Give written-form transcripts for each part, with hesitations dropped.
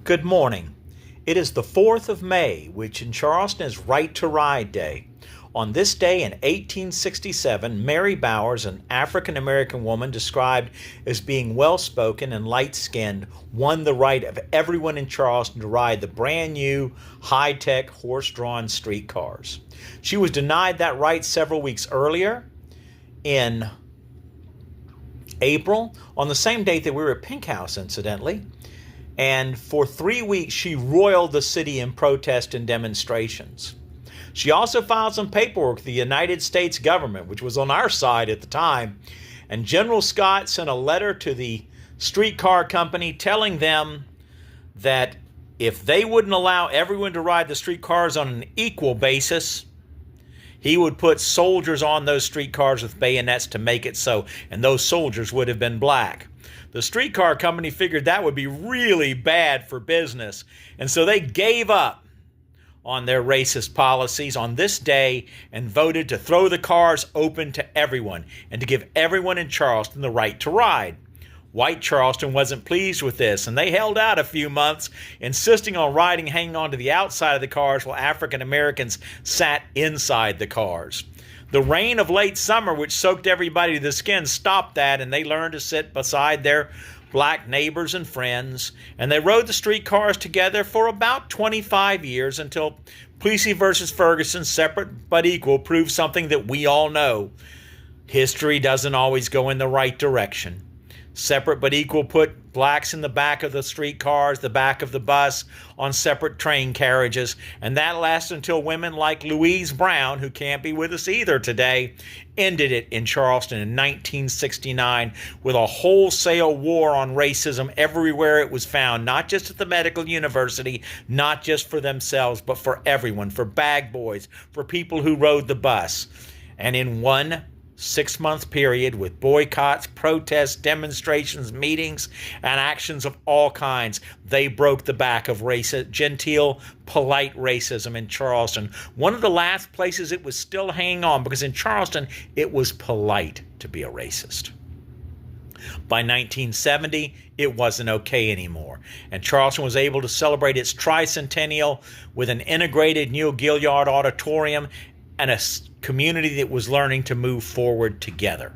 Good morning. It is the 4th of May, which in Charleston is Right to Ride Day. On this day in 1867, Mary Bowers, an African-American woman described as being well-spoken and light-skinned, won the right of everyone in Charleston to ride the brand new, high-tech, horse-drawn streetcars. She was denied that right several weeks earlier in April, on the same date that we were at Pink House, incidentally. And for 3 weeks, she roiled the city in protest and demonstrations. She also filed some paperwork with the United States government, which was on our side at the time. And General Scott sent a letter to the streetcar company telling them that if they wouldn't allow everyone to ride the streetcars on an equal basis, he would put soldiers on those streetcars with bayonets to make it so, and those soldiers would have been black. The streetcar company figured that would be really bad for business, and so they gave up on their racist policies on this day and voted to throw the cars open to everyone and to give everyone in Charleston the right to ride. White Charleston wasn't pleased with this, and they held out a few months, insisting on riding hanging onto the outside of the cars while African Americans sat inside the cars. The rain of late summer, which soaked everybody to the skin, stopped that, and they learned to sit beside their black neighbors and friends, and they rode the streetcars together for about 25 years until Plessy versus Ferguson, separate but equal, proved something that we all know. History doesn't always go in the right direction. Separate but equal put blacks in the back of the streetcars, the back of the bus, on separate train carriages, and that lasted until women like Louise Brown, who can't be with us either today, ended it in Charleston in 1969 with a wholesale war on racism everywhere it was found, not just at the medical university, not just for themselves, but for everyone, for bag boys, for people who rode the bus. And in one 6-month period, with boycotts, protests, demonstrations, meetings, and actions of all kinds, they broke the back of genteel, polite racism in Charleston. One of the last places it was still hanging on, because in Charleston, it was polite to be a racist. By 1970, it wasn't okay anymore, and Charleston was able to celebrate its tricentennial with an integrated Neal Gilliard auditorium and a community that was learning to move forward together.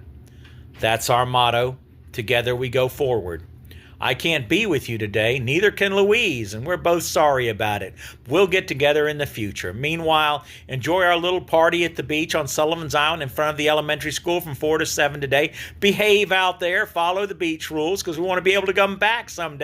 That's our motto. Together we go forward. I can't be with you today, neither can Louise, and we're both sorry about it. We'll get together in the future. Meanwhile, enjoy our little party at the beach on Sullivan's Island in front of the elementary school from 4 to 7 today. Behave out there, follow the beach rules, because we want to be able to come back someday.